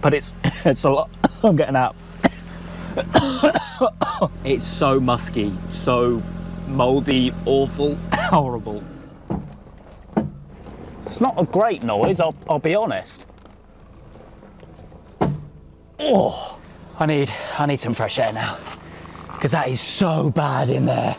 but it's a lot. I'm getting out. It's so musky, so moldy, awful, horrible. It's not a great noise, I'll be honest. Oh, I need some fresh air now, because that is so bad in there.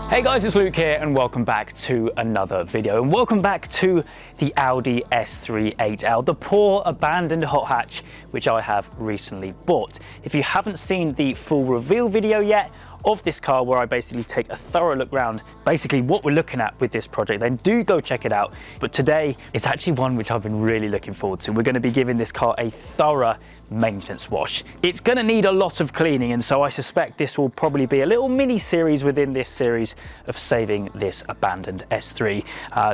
Hey guys, it's Luke here and welcome back to another video, and welcome back to the Audi S3 8L, the poor abandoned hot hatch which I have recently bought. If you haven't seen the full reveal video yet of this car, where I basically take a thorough look round basically what we're looking at with this project, then do go check it out. But today it's actually one which I've been really looking forward to. We're going to be giving this car a thorough maintenance wash. It's going to need a lot of cleaning, and so I suspect this will probably be a little mini series within this series of saving this abandoned S3.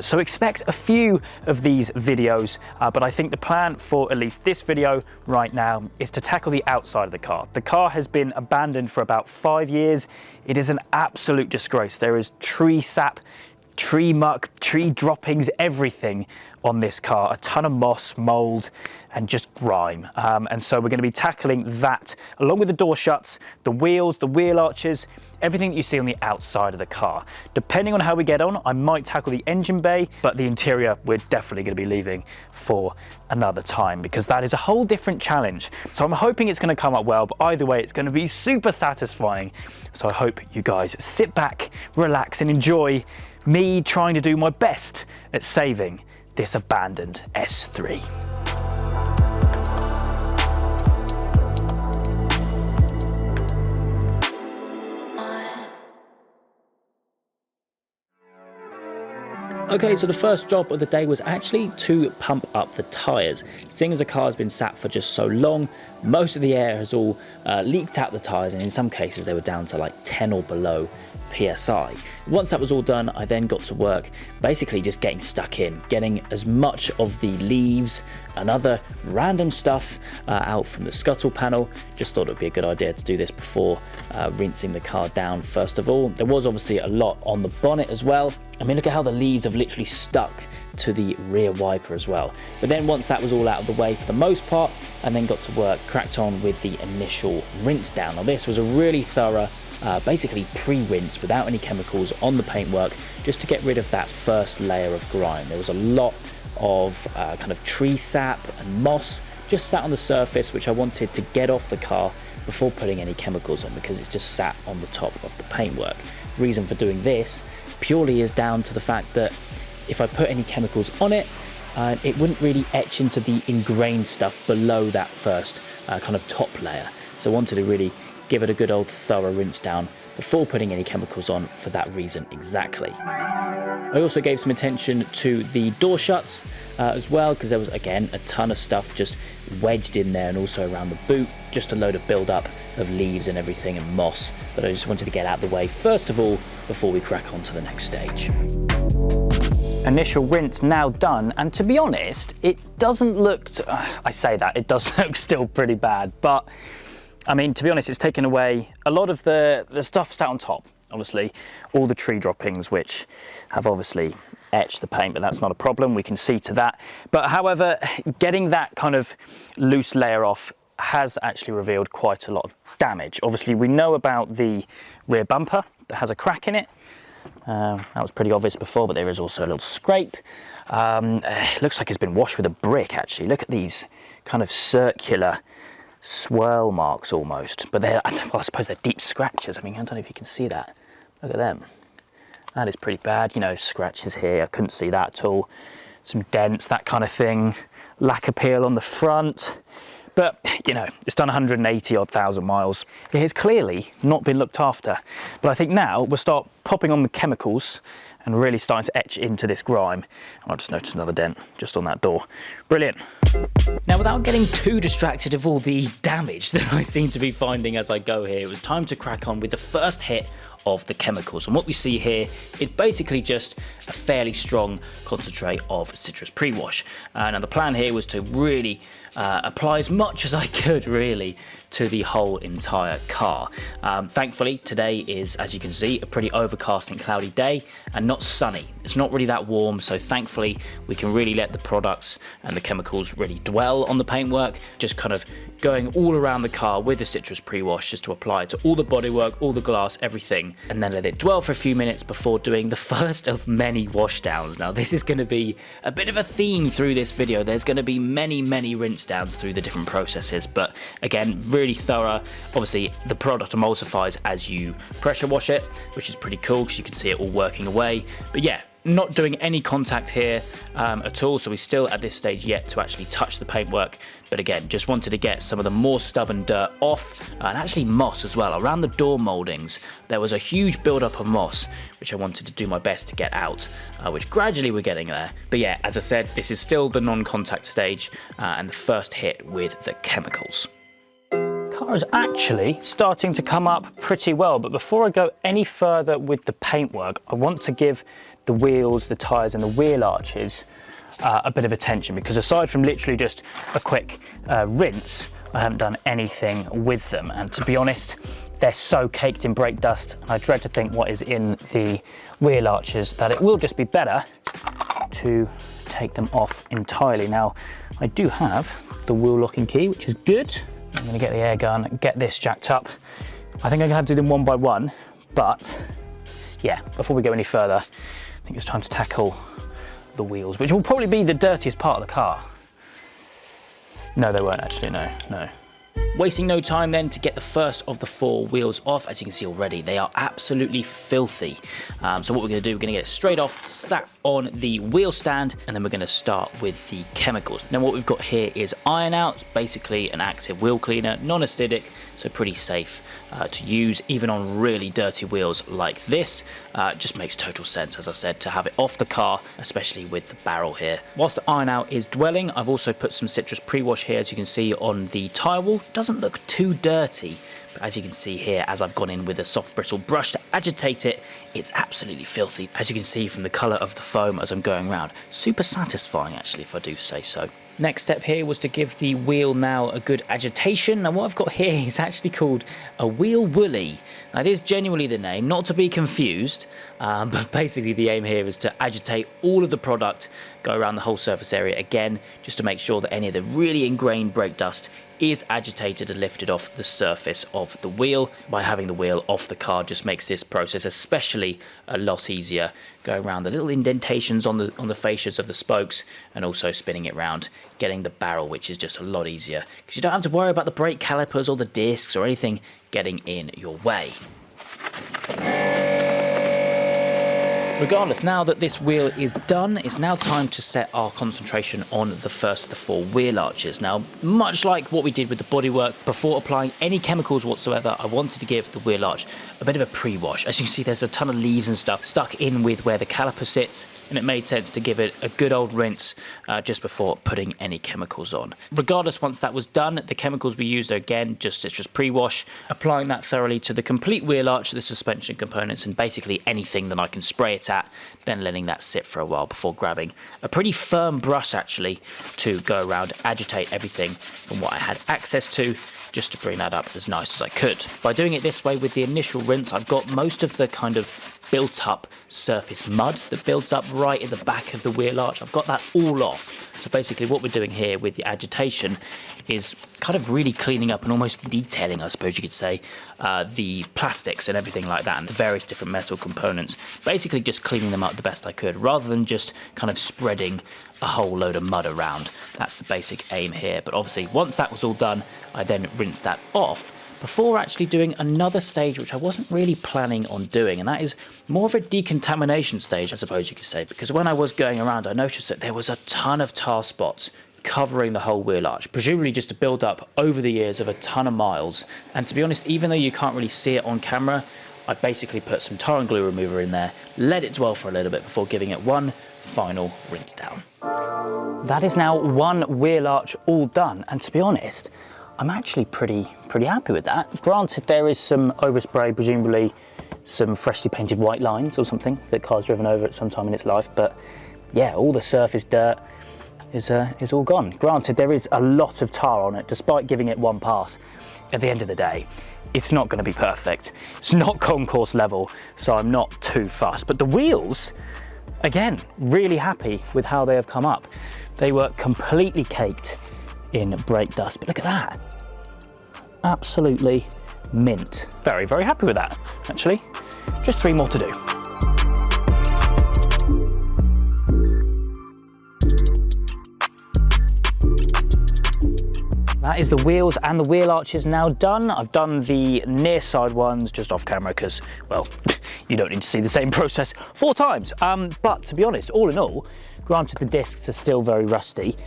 So expect a few of these videos, but I think the plan for at least this video right now is to tackle the outside of the car. The car has been abandoned for about 5 years. It is an absolute disgrace. There is tree sap, tree muck, tree droppings, everything on this car. A ton of moss, mold, and just grime. And so we're going to be tackling that along with the door shuts, the wheels, the wheel arches, everything that you see on the outside of the car. Depending on how we get on, I might tackle the engine bay, but the interior we're definitely going to be leaving for another time, because that is a whole different challenge. So I'm hoping it's going to come up well, but either way it's going to be super satisfying. So I hope you guys sit back, relax, and enjoy me trying to do my best at saving this abandoned S3. Okay, so the first job of the day was actually to pump up the tyres. Seeing as the car has been sat for just so long, most of the air has all leaked out the tyres, and in some cases they were down to like 10 or below PSI. Once that was all done, I then got to work basically just getting stuck in, getting as much of the leaves and other random stuff out from the scuttle panel. Just thought it would be a good idea to do this before rinsing the car down first of all. There was obviously a lot on the bonnet as well. I mean, look at how the leaves have literally stuck to the rear wiper as well. But then once that was all out of the way for the most part, I then got to work, cracked on with the initial rinse down. Now this was a really thorough basically pre-rinse without any chemicals on the paintwork, just to get rid of that first layer of grime. There was a lot of kind of tree sap and moss just sat on the surface, which I wanted to get off the car before putting any chemicals on, because it's just sat on the top of the paintwork. The reason for doing this purely is down to the fact that if I put any chemicals on it, it wouldn't really etch into the ingrained stuff below that first kind of top layer. So I wanted to really give it a good old thorough rinse down before putting any chemicals on, for that reason exactly. I also gave some attention to the door shuts as well, because there was again a ton of stuff just wedged in there, and also around the boot, just a load of build up of leaves and everything and moss that I just wanted to get out of the way first of all before we crack on to the next stage. Initial rinse now done, and to be honest, it doesn't look, I say that, it does look still pretty bad, but I mean, to be honest, it's taken away a lot of the stuff sat on top. Obviously, all the tree droppings, which have obviously etched the paint, but that's not a problem. We can see to that. But however, getting that kind of loose layer off has actually revealed quite a lot of damage. Obviously, we know about the rear bumper that has a crack in it. That was pretty obvious before, but there is also a little scrape. It looks like it's been washed with a brick, actually. Look at these kind of circular swirl marks almost, but they're, well, I suppose they're deep scratches. I mean, I don't know if you can see that. Look at them. That is pretty bad. You know, scratches here. I couldn't see that at all. Some dents, that kind of thing. Lack of peel on the front. But, you know, it's done 180,000 miles. It has clearly not been looked after. But I think now we'll start popping on the chemicals and really starting to etch into this grime. And I just noticed another dent just on that door. Brilliant. Now, without getting too distracted of all the damage that I seem to be finding as I go here, it was time to crack on with the first hit of the chemicals. And what we see here is basically just a fairly strong concentrate of citrus pre-wash. Now the plan here was to really apply as much as I could really to the whole entire car. Thankfully today is, as you can see, a pretty overcast and cloudy day and not sunny. It's not really that warm, so thankfully we can really let the products and the chemicals really dwell on the paintwork, just kind of going all around the car with the citrus pre-wash just to apply it to all the bodywork, all the glass, everything, and then let it dwell for a few minutes before doing the first of many wash downs. Now this is going to be a bit of a theme through this video. There's going to be many rinse downs through the different processes, but again, really thorough. Obviously the product emulsifies as you pressure wash it, which is pretty cool because you can see it all working away. But yeah, not doing any contact here at all, so we still at this stage yet to actually touch the paintwork. But again, just wanted to get some of the more stubborn dirt off, and actually moss as well. Around the door moldings there was a huge buildup of moss which I wanted to do my best to get out, which gradually we're getting there. But yeah, as I said, this is still the non-contact stage and the first hit with the chemicals. Car is actually starting to come up pretty well, but before I go any further with the paintwork, I want to give the wheels, the tyres and the wheel arches a bit of attention, because aside from literally just a quick rinse, I haven't done anything with them, and to be honest, they're so caked in brake dust, and I dread to think what is in the wheel arches, that it will just be better to take them off entirely. Now I do have the wheel locking key, which is good. I'm going to get the air gun, get this jacked up. I think I'm going to have to do them one by one, but yeah, before we go any further, I think it's time to tackle the wheels, which will probably be the dirtiest part of the car. No, they won't actually, no. Wasting no time then to get the first of the 4 wheels off. As you can see already, they are absolutely filthy. So what we're going to do, we're going to get it straight off, sat on the wheel stand, and then we're going to start with the chemicals. Now what we've got here is Iron Out. It's basically an active wheel cleaner, non-acidic, so pretty safe to use even on really dirty wheels like this. Just makes total sense, as I said, to have it off the car, especially with the barrel here. Whilst the Iron Out is dwelling, I've also put some citrus pre-wash here, as you can see on the tyre wall. Doesn't look too dirty, but as you can see here, as I've gone in with a soft bristle brush to agitate it, it's absolutely filthy, as you can see from the colour of the foam as I'm going around. Super satisfying actually, if I do say so. Next step here was to give the wheel now a good agitation. Now what I've got here is actually called a wheel woolly. Now it is genuinely the name, not to be confused, but basically the aim here is to agitate all of the product, go around the whole surface area again, just to make sure that any of the really ingrained brake dust is agitated and lifted off the surface of the wheel. By having the wheel off the car just makes this process especially a lot easier. Go around the little indentations on the fascias of the spokes, and also spinning it round, getting the barrel, which is just a lot easier because you don't have to worry about the brake calipers or the discs or anything getting in your way. Regardless, now that this wheel is done, it's now time to set our concentration on the first of the 4 wheel arches. Now, much like what we did with the bodywork, before applying any chemicals whatsoever, I wanted to give the wheel arch a bit of a pre-wash. As you can see, there's a ton of leaves and stuff stuck in with where the caliper sits, and it made sense to give it a good old rinse just before putting any chemicals on. Regardless, once that was done, the chemicals we used are again just citrus pre-wash, applying that thoroughly to the complete wheel arch, the suspension components, and basically anything that I can spray it at, then letting that sit for a while before grabbing a pretty firm brush actually to go around, agitate everything from what I had access to, just to bring that up as nice as I could. By doing it this way with the initial rinse, I've got most of the kind of built up surface mud that builds up right in the back of the wheel arch. I've got that all off. So basically what we're doing here with the agitation is kind of really cleaning up and almost detailing, I suppose you could say, the plastics and everything like that, and the various different metal components. Basically just cleaning them up the best I could, rather than just kind of spreading a whole load of mud around. That's the basic aim here. But obviously once that was all done, I then rinsed that off before actually doing another stage which I wasn't really planning on doing, and that is more of a decontamination stage, I suppose you could say, because when I was going around I noticed that there was a ton of tar spots covering the whole wheel arch, presumably just a build up over the years of a ton of miles. And to be honest, even though you can't really see it on camera, I basically put some tar and glue remover in there, let it dwell for a little bit before giving it one final rinse down. That is now one wheel arch all done, and to be honest, I'm actually pretty happy with that. Granted, there is some overspray, presumably some freshly painted white lines or something that car's driven over at some time in its life. But yeah, all the surface dirt is all gone. Granted, there is a lot of tar on it, despite giving it one pass. At the end of the day, it's not going to be perfect. It's not concourse level, so I'm not too fussed. But the wheels, again, really happy with how they have come up. They were completely caked in brake dust, but look at that. Absolutely mint. Very, very happy with that, actually. Just 3 more to do. That is the wheels and the wheel arches now done. I've done the near side ones just off camera because, well, you don't need to see the same process 4 times. But to be honest, all in all, granted the discs are still very rusty,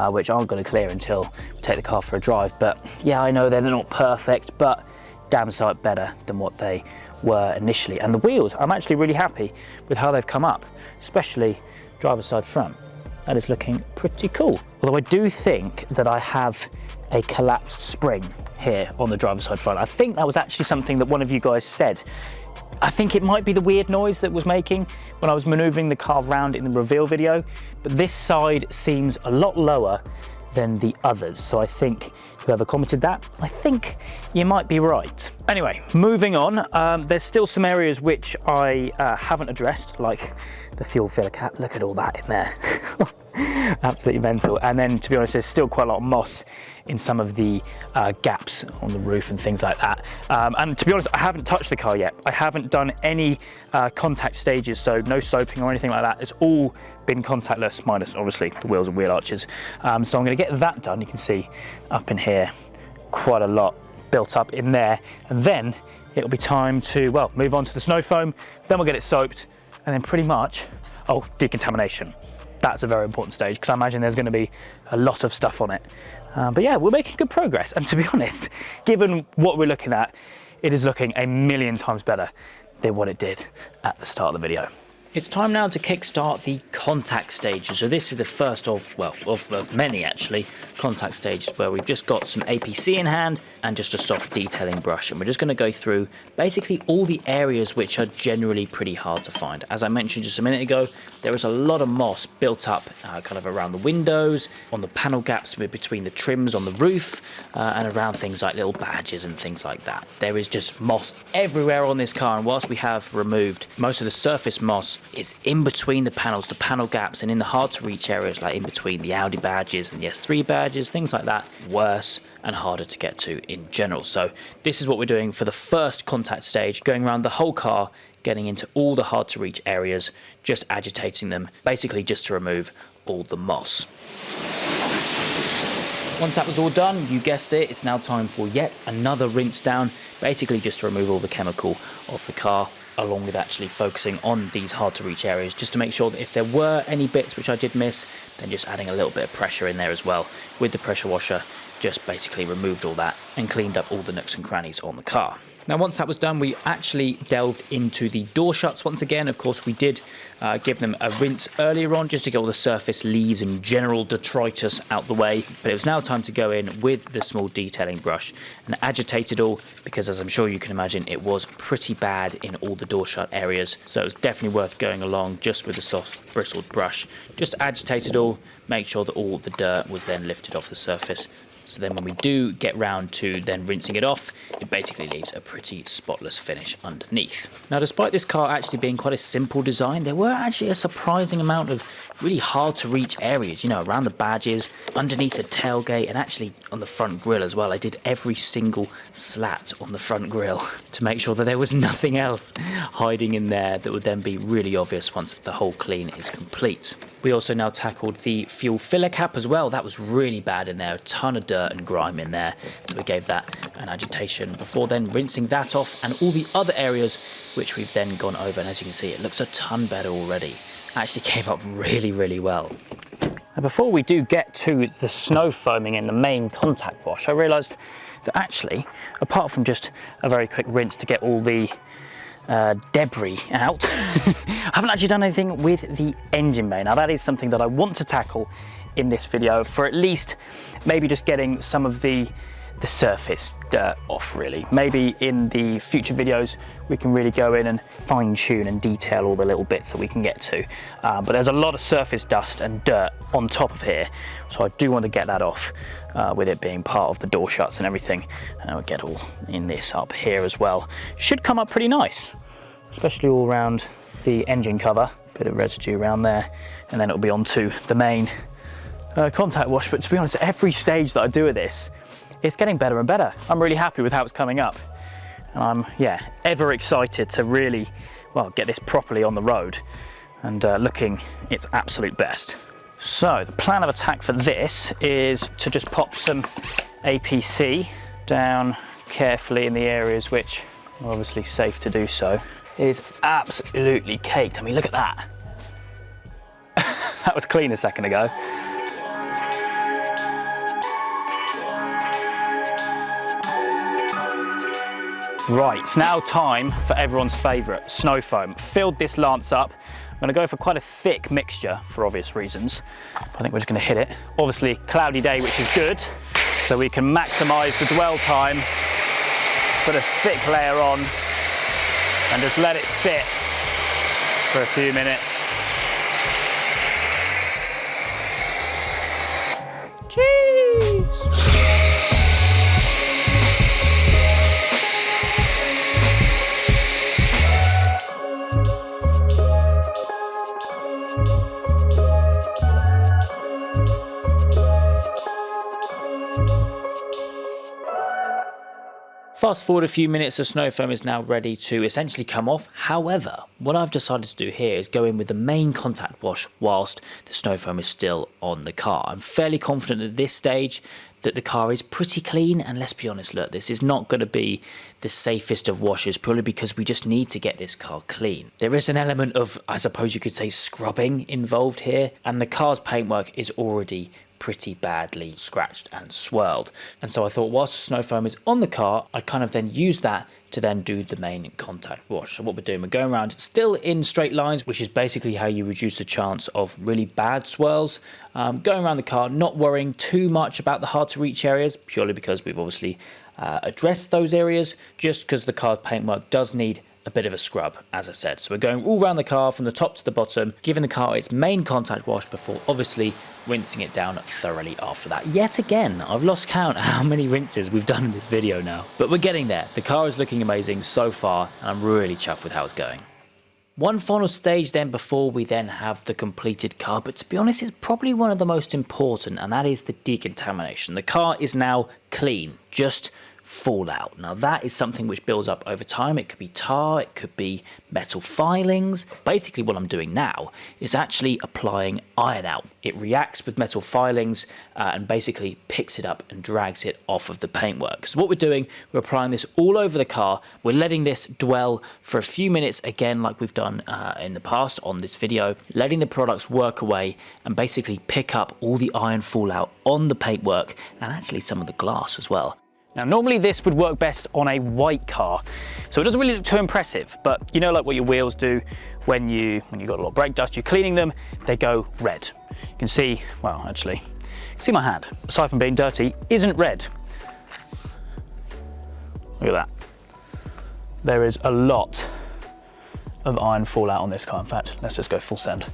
which aren't going to clear until we take the car for a drive. But yeah, I know they're not perfect, but damn sight better than what they were initially. And the wheels, I'm actually really happy with how they've come up, especially driver's side front. That is looking pretty cool. Although I do think that I have a collapsed spring here on the driver's side front. I think that was actually something that one of you guys said. I think it might be the weird noise that was making when I was maneuvering the car round in the reveal video, but this side seems a lot lower than the others. So I think whoever commented that, I think you might be right. Anyway, moving on, there's still some areas which I haven't addressed, like the fuel filler cap. Look at all that in there. Absolutely mental. And then, to be honest, there's still quite a lot of moss in some of the gaps on the roof and things like that. And to be honest, I haven't touched the car yet. I haven't done any contact stages, so no soaping or anything like that. It's all been contactless, minus obviously the wheels and wheel arches. So I'm going to get that done. You can see up in here quite a lot built up in there, and then it'll be time to, well, move on to the snow foam. Then we'll get it soaped, and then pretty much, oh, decontamination. That's a very important stage because I imagine there's going to be a lot of stuff on it. But yeah, we're making good progress, and to be honest, given what we're looking at, it is looking a million times better than what it did at the start of the video. It's time now to kickstart the contact stages. So this is the first of, well, of many actually, contact stages where we've just got some APC in hand and just a soft detailing brush. And we're just going to go through basically all the areas which are generally pretty hard to find. As I mentioned just a minute ago, there is a lot of moss built up kind of around the windows, on the panel gaps between the trims on the roof, and around things like little badges and things like that. There is just moss everywhere on this car, and whilst we have removed most of the surface moss, it's in between the panels, the panel gaps, and in the hard to reach areas like in between the Audi badges and the S3 badges, things like that, worse and harder to get to in general. So this is what we're doing for the first contact stage, going around the whole car, getting into all the hard to reach areas, just agitating them, basically just to remove all the moss. Once that was all done, you guessed it, it's now time for yet another rinse down, basically just to remove all the chemical off the car, along with actually focusing on these hard to reach areas, just to make sure that if there were any bits which I did miss, then just adding a little bit of pressure in there as well with the pressure washer, just basically removed all that and cleaned up all the nooks and crannies on the car. Now, once that was done, we actually delved into the door shuts once again. Of course, we did give them a rinse earlier on just to get all the surface leaves and general detritus out the way. But it was now time to go in with the small detailing brush and agitate it all, because as I'm sure you can imagine, it was pretty bad in all the door shut areas. So it was definitely worth going along just with a soft bristled brush. Just agitate it all, make sure that all the dirt was then lifted off the surface. So then when we do get round to then rinsing it off, it basically leaves a pretty spotless finish underneath. Now, despite this car actually being quite a simple design, there were actually a surprising amount of really hard to reach areas, you know, around the badges, underneath the tailgate, and actually on the front grille as well. I did every single slat on the front grille to make sure that there was nothing else hiding in there that would then be really obvious once the whole clean is complete. We also now tackled the fuel filler cap as well. That was really bad in there, a ton of dirt and grime in there. So we gave that an agitation before then rinsing that off, and all the other areas which we've then gone over. And as you can see, it looks a ton better already. Actually came up really, really well. Now, before we do get to the snow foaming in the main contact wash, I realised that actually, apart from just a very quick rinse to get all the debris out, I haven't actually done anything with the engine bay. Now, that is something that I want to tackle in this video, for at least maybe just getting some of the the surface dirt off really. Maybe in the future videos we can really go in and fine tune and detail all the little bits that we can get to. But there's a lot of surface dust and dirt on top of here, so I do want to get that off with it being part of the door shuts and everything. And I'll get all in this up here as well. Should come up pretty nice, especially all around the engine cover. Bit of residue around there, and then it'll be onto the main contact wash. But to be honest, every stage that I do of this, it's getting better and better. I'm really happy with how it's coming up, and I'm ever excited to really, well, get this properly on the road and looking its absolute best. So the plan of attack for this is to just pop some APC down carefully in the areas which are obviously safe to do so. It is absolutely caked. I mean, look at that. That was clean a second ago. Right, it's now time for everyone's favourite, snow foam. Filled this lance up. I'm going to go for quite a thick mixture for obvious reasons. I think we're just going to hit it. Obviously, cloudy day, which is good, so we can maximise the dwell time. Put a thick layer on and just let it sit for a few minutes. Cheese! Fast forward a few minutes, the snow foam is now ready to essentially come off. However, what I've decided to do here is go in with the main contact wash whilst the snow foam is still on the car. I'm fairly confident at this stage that the car is pretty clean, and let's be honest, look, this is not going to be the safest of washes purely because we just need to get this car clean. There is an element of, I suppose you could say, scrubbing involved here, and the car's paintwork is already pretty badly scratched and swirled. And so I thought whilst the snow foam is on the car, I'd kind of then use that to then do the main contact wash. So what we're doing, we're going around still in straight lines, which is basically how you reduce the chance of really bad swirls. Going around the car, not worrying too much about the hard to reach areas, purely because we've obviously addressed those areas, just because the car's paintwork does need a bit of a scrub, as I said. So we're going all around the car from the top to the bottom, giving the car its main contact wash before obviously rinsing it down thoroughly after that. Yet again, I've lost count how many rinses we've done in this video now, but we're getting there. The car is looking amazing so far, and I'm really chuffed with how it's going. One final stage then before we then have the completed car, but to be honest, it's probably one of the most important, and that is the decontamination. The car is now clean, just fallout. Now that is something which builds up over time. It could be tar, it could be metal filings. Basically what I'm doing now is actually applying iron out. It reacts with metal filings and basically picks it up and drags it off of the paintwork. So what we're doing, we're applying this all over the car. We're letting this dwell for a few minutes, again like we've done in the past on this video, letting the products work away and basically pick up all the iron fallout on the paintwork and actually some of the glass as well. Now, normally this would work best on a white car, so it doesn't really look too impressive, but you know, like what your wheels do when you've got a lot of brake dust, you're cleaning them, they go red. You can see, well, actually, you can see my hand, aside from being dirty, isn't red. Look at that. There is a lot of iron fallout on this car. In fact, let's just go full send.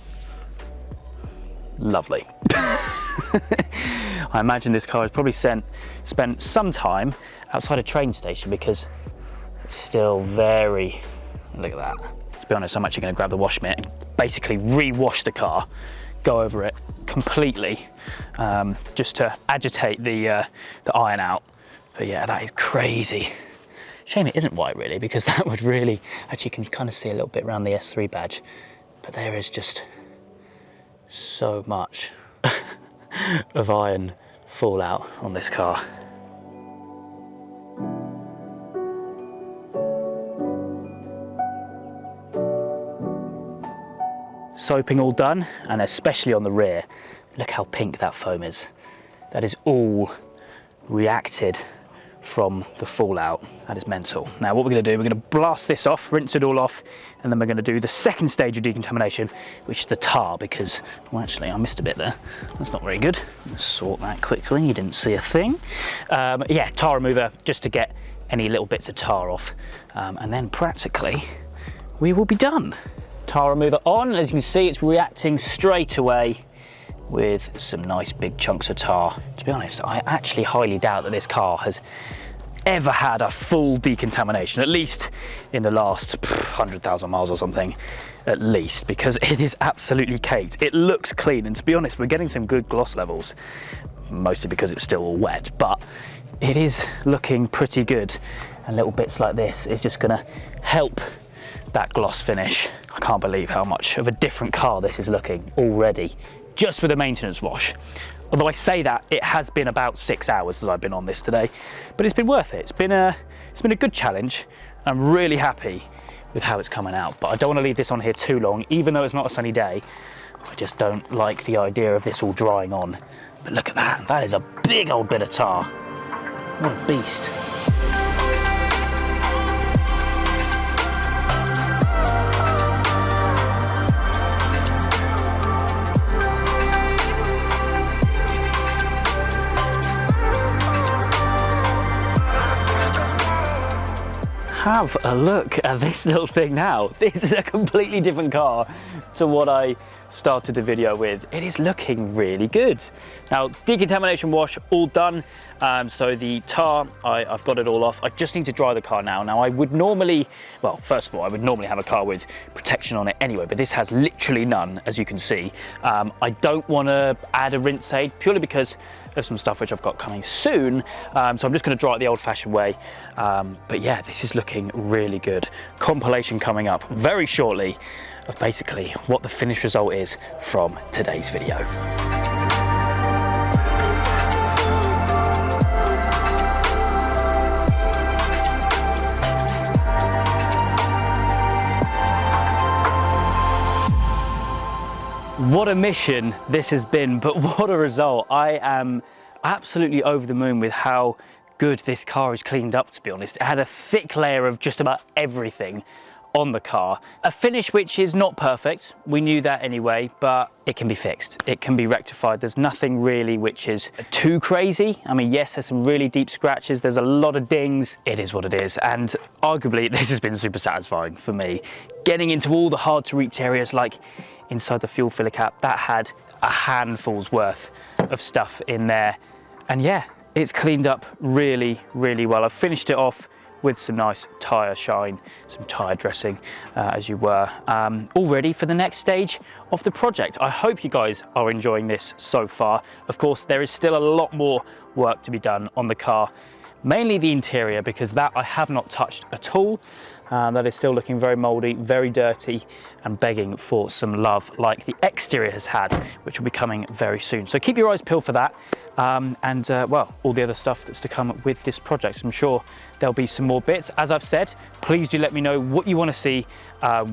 Lovely. I imagine this car has probably spent some time outside a train station because it's still very, look at that. To be honest, I'm actually going to grab the wash mitt and basically re-wash the car, go over it completely, just to agitate the iron out. But yeah, that is crazy. Shame it isn't white really, because that would really, actually you can kind of see a little bit around the S3 badge, but there is just so much of iron fallout on this car. Soaping all done, and especially on the rear. Look how pink that foam is. That is all reacted from the fallout. That is mental. Now what we're going to do, we're going to blast this off, rinse it all off, and then we're going to do the second stage of decontamination, which is the tar, because, well, actually I missed a bit there. That's not very good. Let's sort that quickly. You didn't see a thing. Yeah, tar remover, just to get any little bits of tar off, and then practically we will be done. Tar remover on. As you can see, it's reacting straight away with some nice big chunks of tar. To be honest, I actually highly doubt that this car has ever had a full decontamination, at least in the last 100,000 miles or something, at least, because it is absolutely caked. It looks clean, and to be honest, we're getting some good gloss levels, mostly because it's still all wet, but it is looking pretty good. And little bits like this is just gonna help that gloss finish. I can't believe how much of a different car this is looking already, just with a maintenance wash. Although I say that, it has been about 6 hours that I've been on this today, but it's been worth it. It's been a good challenge. I'm really happy with how it's coming out, but I don't want to leave this on here too long, even though it's not a sunny day. I just don't like the idea of this all drying on. But look at that, that is a big old bit of tar. What a beast. Have a look at this little thing now. This is a completely different car to what I started the video with. It is looking really good. Now, decontamination wash all done. So the tar, I've got it all off. I just need to dry the car now. Now I would normally, well, first of all, I would normally have a car with protection on it anyway, but this has literally none, as you can see. I don't want to add a rinse aid purely because of some stuff which I've got coming soon. So I'm just going to dry it the old fashioned way. But yeah, this is looking really good. Compilation coming up very shortly of basically what the finished result is from today's video. What a mission this has been, but what a result. I am absolutely over the moon with how good this car is cleaned up, to be honest. It had a thick layer of just about everything on the car. A finish which is not perfect, we knew that anyway, but it can be fixed, it can be rectified. There's nothing really which is too crazy. I mean, yes, there's some really deep scratches, there's a lot of dings, it is what it is, and arguably this has been super satisfying for me. Getting into all the hard to reach areas, like inside the fuel filler cap, that had a handful's worth of stuff in there, and yeah, it's cleaned up really, really well. I've finished it off with some nice tyre shine, some tyre dressing, as you were, all ready for the next stage of the project. I hope you guys are enjoying this so far. Of course, there is still a lot more work to be done on the car, mainly the interior, because that I have not touched at all. That is still looking very mouldy, very dirty, and begging for some love, like the exterior has had, which will be coming very soon. So keep your eyes peeled for that, well, all the other stuff that's to come with this project. I'm sure there'll be some more bits. As I've said, please do let me know what you want to see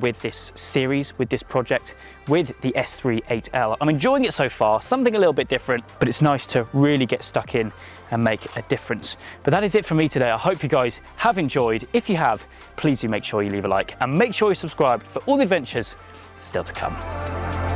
with this series, with this project, with the S3 8L. I'm enjoying it so far, something a little bit different, but it's nice to really get stuck in and make a difference. But that is it for me today. I hope you guys have enjoyed. If you have, please do make sure you leave a like and make sure you subscribe for all the adventures still to come.